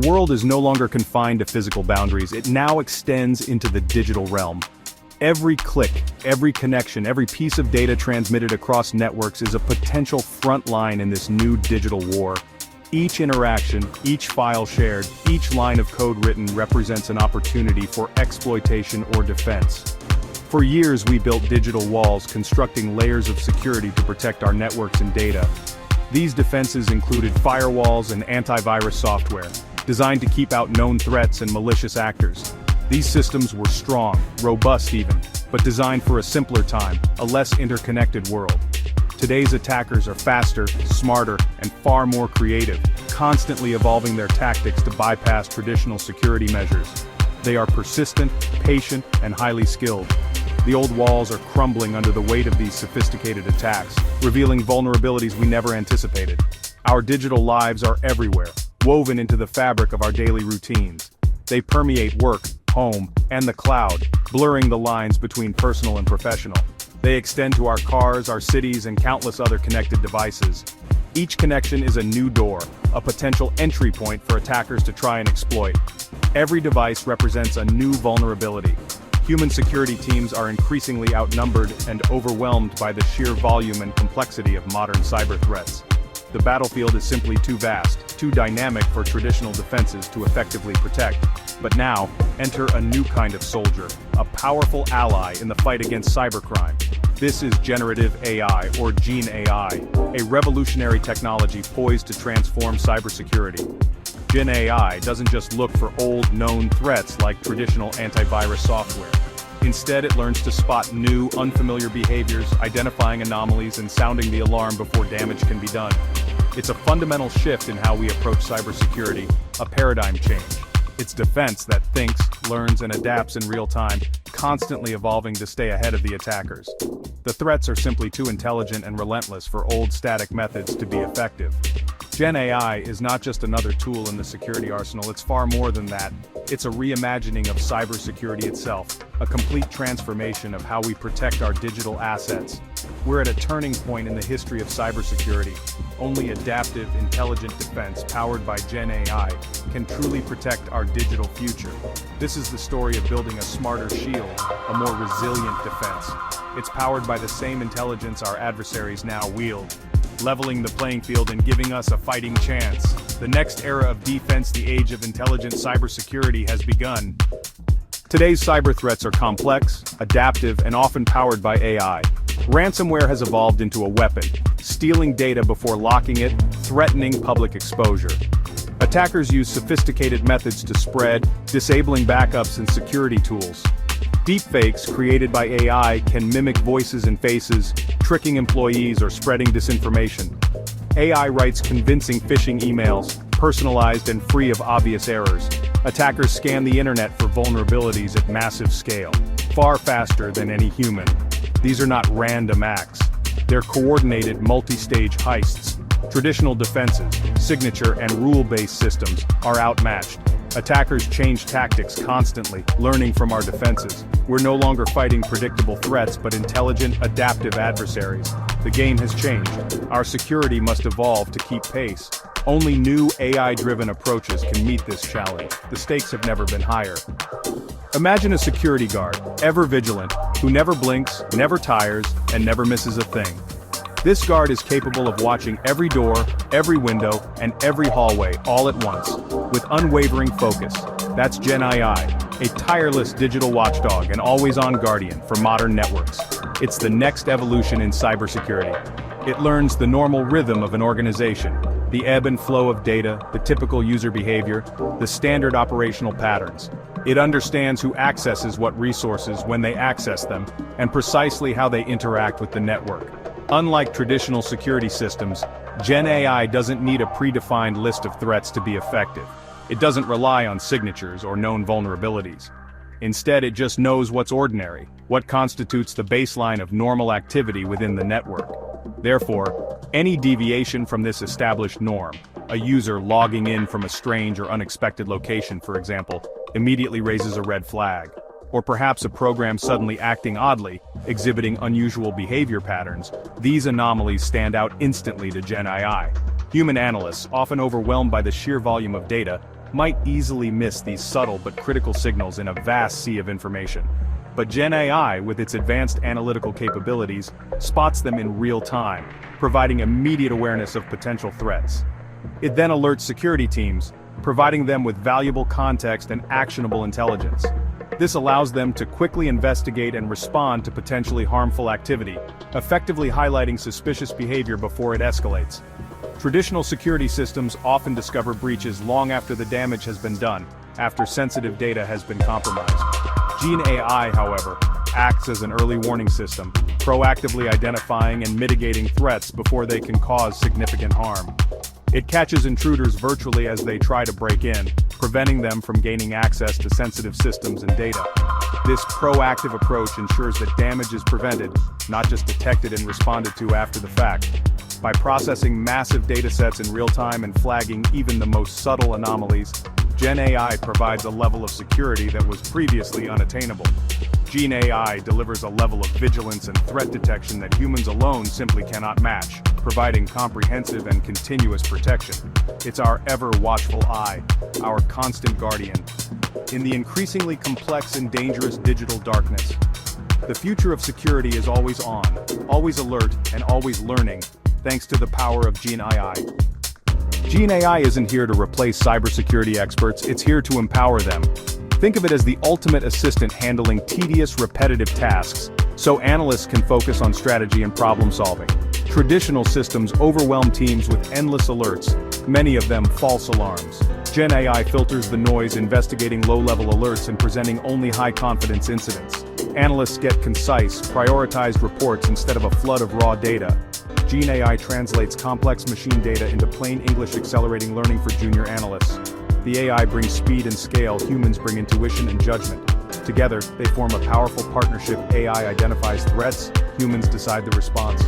world is no longer confined to physical boundaries, it now extends into the digital realm. Every click, every connection, every piece of data transmitted across networks is a potential front line in this new digital war. Each interaction, each file shared, each line of code written represents an opportunity for exploitation or defense. For years we built digital walls, constructing layers of security to protect our networks and data. These defenses included firewalls and antivirus software, designed to keep out known threats and malicious actors. These systems were strong, robust even, but designed for a simpler time, a less interconnected world. Today's attackers are faster, smarter, and far more creative, constantly evolving their tactics to bypass traditional security measures. They are persistent, patient, and highly skilled. The old walls are crumbling under the weight of these sophisticated attacks, revealing vulnerabilities we never anticipated. Our digital lives are everywhere, woven into the fabric of our daily routines. They permeate work, home, and the cloud, blurring the lines between personal and professional. They extend to our cars, our cities, and countless other connected devices. Each connection is a new door, a potential entry point for attackers to try and exploit. Every device represents a new vulnerability. Human security teams are increasingly outnumbered and overwhelmed by the sheer volume and complexity of modern cyber threats. The battlefield is simply too vast, too dynamic for traditional defenses to effectively protect. But now, enter a new kind of soldier, a powerful ally in the fight against cybercrime. This is generative AI, or GenAI, a revolutionary technology poised to transform cybersecurity. GenAI doesn't just look for old, known threats like traditional antivirus software. Instead, it learns to spot new, unfamiliar behaviors, identifying anomalies and sounding the alarm before damage can be done. It's a fundamental shift in how we approach cybersecurity, a paradigm change. It's defense that thinks, learns, and adapts in real time, constantly evolving to stay ahead of the attackers. The threats are simply too intelligent and relentless for old static methods to be effective. GenAI is not just another tool in the security arsenal, it's far more than that. It's a reimagining of cybersecurity itself, a complete transformation of how we protect our digital assets. We're at a turning point in the history of cybersecurity. Only adaptive, intelligent defense powered by GenAI can truly protect our digital future. This is the story of building a smarter shield, a more resilient defense. It's powered by the same intelligence our adversaries now wield, leveling the playing field and giving us a fighting chance. The next era of defense, the age of intelligent cybersecurity, has begun. Today's cyber threats are complex, adaptive, and often powered by AI. Ransomware has evolved into a weapon, stealing data before locking it, threatening public exposure. Attackers use sophisticated methods to spread, disabling backups and security tools. Deepfakes created by AI can mimic voices and faces, tricking employees or spreading disinformation. AI writes convincing phishing emails, personalized and free of obvious errors. Attackers scan the internet for vulnerabilities at massive scale, far faster than any human. These are not random acts. They're coordinated multi-stage heists. Traditional defenses, signature and rule-based systems are outmatched. Attackers change tactics constantly, learning from our defenses. We're no longer fighting predictable threats but intelligent, adaptive adversaries. The game has changed. Our security must evolve to keep pace. Only new AI-driven approaches can meet this challenge. The stakes have never been higher. Imagine a security guard, ever vigilant, who never blinks, never tires, and never misses a thing. This guard is capable of watching every door, every window, and every hallway all at once, with unwavering focus. That's GenAI, a tireless digital watchdog and always-on guardian for modern networks. It's the next evolution in cybersecurity. It learns the normal rhythm of an organization, the ebb and flow of data, the typical user behavior, the standard operational patterns. It understands who accesses what resources when they access them, and precisely how they interact with the network. Unlike traditional security systems, GenAI doesn't need a predefined list of threats to be effective. It doesn't rely on signatures or known vulnerabilities. Instead, it just knows what's ordinary, what constitutes the baseline of normal activity within the network. Therefore, any deviation from this established norm, a user logging in from a strange or unexpected location, for example, immediately raises a red flag. Or perhaps a program suddenly acting oddly, exhibiting unusual behavior patterns, these anomalies stand out instantly to GenAI. Human analysts, often overwhelmed by the sheer volume of data, might easily miss these subtle but critical signals in a vast sea of information. But GenAI, with its advanced analytical capabilities, spots them in real time, providing immediate awareness of potential threats. It then alerts security teams, providing them with valuable context and actionable intelligence. This allows them to quickly investigate and respond to potentially harmful activity, effectively highlighting suspicious behavior before it escalates. Traditional security systems often discover breaches long after the damage has been done, after sensitive data has been compromised. GenAI, however, acts as an early warning system, proactively identifying and mitigating threats before they can cause significant harm. It catches intruders virtually as they try to break in, preventing them from gaining access to sensitive systems and data. This proactive approach ensures that damage is prevented, not just detected and responded to after the fact. By processing massive datasets in real time and flagging even the most subtle anomalies, GenAI provides a level of security that was previously unattainable. GenAI delivers a level of vigilance and threat detection that humans alone simply cannot match, providing comprehensive and continuous protection. It's our ever-watchful eye, our constant guardian. In the increasingly complex and dangerous digital darkness, the future of security is always on, always alert, and always learning, thanks to the power of GenAI. GenAI isn't here to replace cybersecurity experts, it's here to empower them. Think of it as the ultimate assistant handling tedious, repetitive tasks, so analysts can focus on strategy and problem solving. Traditional systems overwhelm teams with endless alerts, many of them false alarms. GenAI filters the noise, investigating low-level alerts and presenting only high-confidence incidents. Analysts get concise, prioritized reports instead of a flood of raw data. GenAI translates complex machine data into plain English, accelerating learning for junior analysts. The AI brings speed and scale, humans bring intuition and judgment. Together, they form a powerful partnership. AI identifies threats, humans decide the response.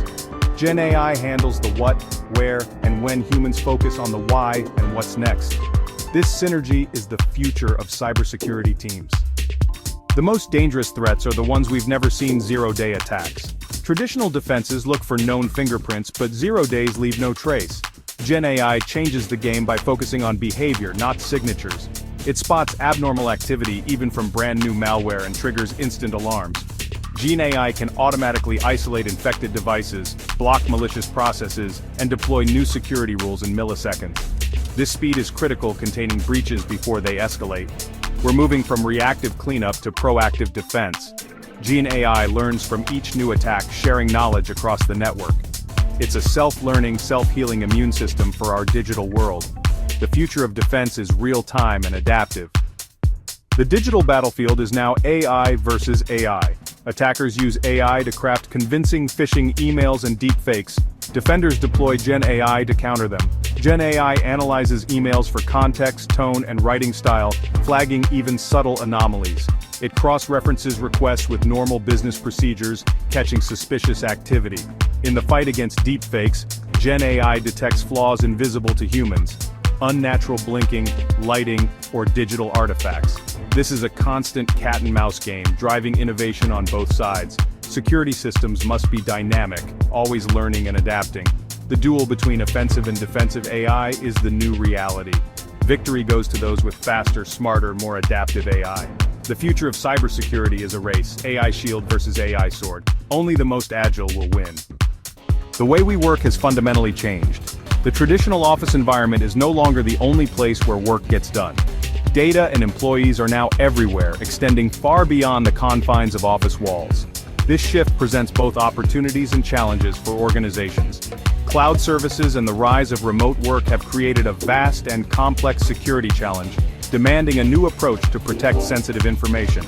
GenAI handles the what, where, and when, humans focus on the why and what's next. This synergy is the future of cybersecurity teams. The most dangerous threats are the ones we've never seen: zero-day attacks. Traditional defenses look for known fingerprints, but 0 days leave no trace. GenAI changes the game by focusing on behavior, not signatures. It spots abnormal activity even from brand new malware and triggers instant alarms. GenAI can automatically isolate infected devices, block malicious processes, and deploy new security rules in milliseconds. This speed is critical, containing breaches before they escalate. We're moving from reactive cleanup to proactive defense. GenAI learns from each new attack, sharing knowledge across the network. It's a self-learning, self-healing immune system for our digital world. The future of defense is real-time and adaptive. The digital battlefield is now AI versus AI. Attackers use AI to craft convincing phishing emails and deepfakes. Defenders deploy GenAI to counter them. GenAI analyzes emails for context, tone, and writing style, flagging even subtle anomalies. It cross-references requests with normal business procedures, catching suspicious activity. In the fight against deepfakes, GenAI detects flaws invisible to humans: unnatural blinking, lighting, or digital artifacts. This is a constant cat-and-mouse game, driving innovation on both sides. Security systems must be dynamic, always learning and adapting. The duel between offensive and defensive AI is the new reality. Victory goes to those with faster, smarter, more adaptive AI. The future of cybersecurity is a race, AI shield versus AI sword. Only the most agile will win. The way we work has fundamentally changed. The traditional office environment is no longer the only place where work gets done. Data and employees are now everywhere, extending far beyond the confines of office walls. This shift presents both opportunities and challenges for organizations. Cloud services and the rise of remote work have created a vast and complex security challenge, demanding a new approach to protect sensitive information.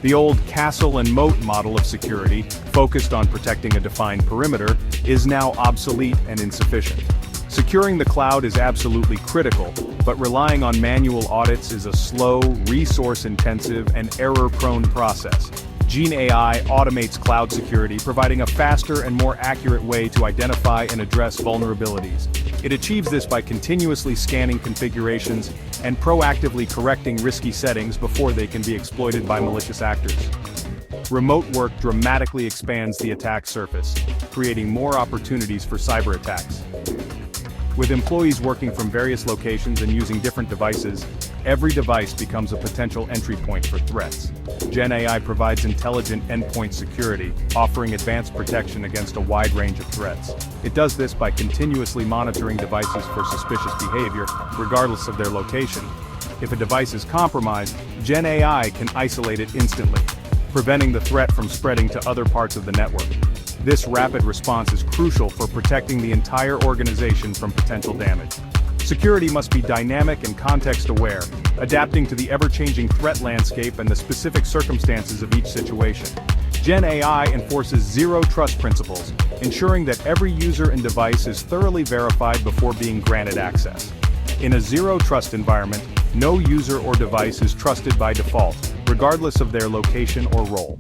The old castle and moat model of security, focused on protecting a defined perimeter, is now obsolete and insufficient. Securing the cloud is absolutely critical, but relying on manual audits is a slow, resource-intensive, and error-prone process. GenAI automates cloud security, providing a faster and more accurate way to identify and address vulnerabilities. It achieves this by continuously scanning configurations and proactively correcting risky settings before they can be exploited by malicious actors. Remote work dramatically expands the attack surface, creating more opportunities for cyber attacks. With employees working from various locations and using different devices, every device becomes a potential entry point for threats. GenAI provides intelligent endpoint security, offering advanced protection against a wide range of threats. It does this by continuously monitoring devices for suspicious behavior, regardless of their location. If a device is compromised, GenAI can isolate it instantly, preventing the threat from spreading to other parts of the network. This rapid response is crucial for protecting the entire organization from potential damage. Security must be dynamic and context-aware, adapting to the ever-changing threat landscape and the specific circumstances of each situation. GenAI enforces zero-trust principles, ensuring that every user and device is thoroughly verified before being granted access. In a zero-trust environment, no user or device is trusted by default, regardless of their location or role.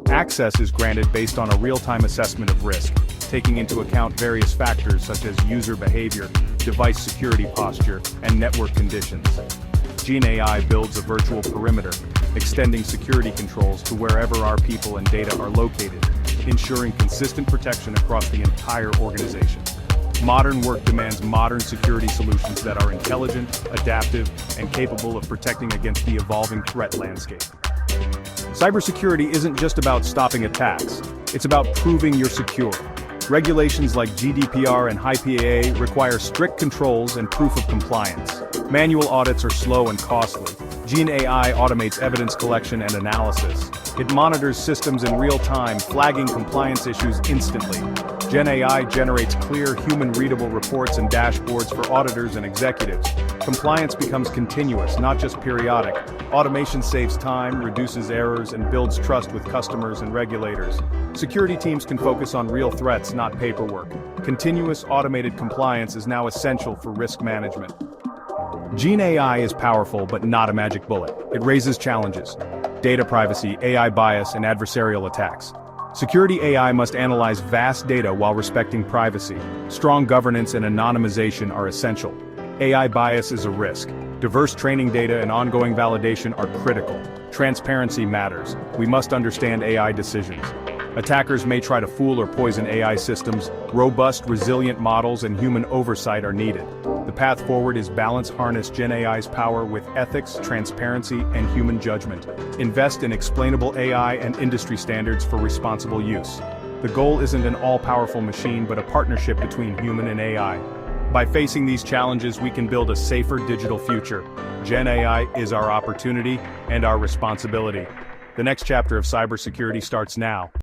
Access is granted based on a real-time assessment of risk, taking into account various factors such as user behavior, device security posture, and network conditions. GenAI builds a virtual perimeter, extending security controls to wherever our people and data are located, ensuring consistent protection across the entire organization. Modern work demands modern security solutions that are intelligent, adaptive, and capable of protecting against the evolving threat landscape. Cybersecurity isn't just about stopping attacks, it's about proving you're secure. Regulations like GDPR and HIPAA require strict controls and proof of compliance. Manual audits are slow and costly. GenAI automates evidence collection and analysis. It monitors systems in real time, flagging compliance issues instantly. GenAI generates clear, human-readable reports and dashboards for auditors and executives. Compliance becomes continuous, not just periodic. Automation saves time, reduces errors, and builds trust with customers and regulators. Security teams can focus on real threats, not paperwork. Continuous automated compliance is now essential for risk management. GenAI is powerful but not a magic bullet. It raises challenges: data privacy, AI bias, and adversarial attacks. Security AI must analyze vast data while respecting privacy. Strong governance and anonymization are essential. AI bias is a risk. Diverse training data and ongoing validation are critical. Transparency matters. We must understand AI decisions. Attackers may try to fool or poison AI systems. Robust, resilient models and human oversight are needed. The path forward is harness GenAI's power with ethics, transparency, and human judgment. Invest in explainable AI and industry standards for responsible use. The goal isn't an all-powerful machine but a partnership between human and AI. By facing these challenges, we can build a safer digital future. GenAI is our opportunity and our responsibility. The next chapter of cybersecurity starts now.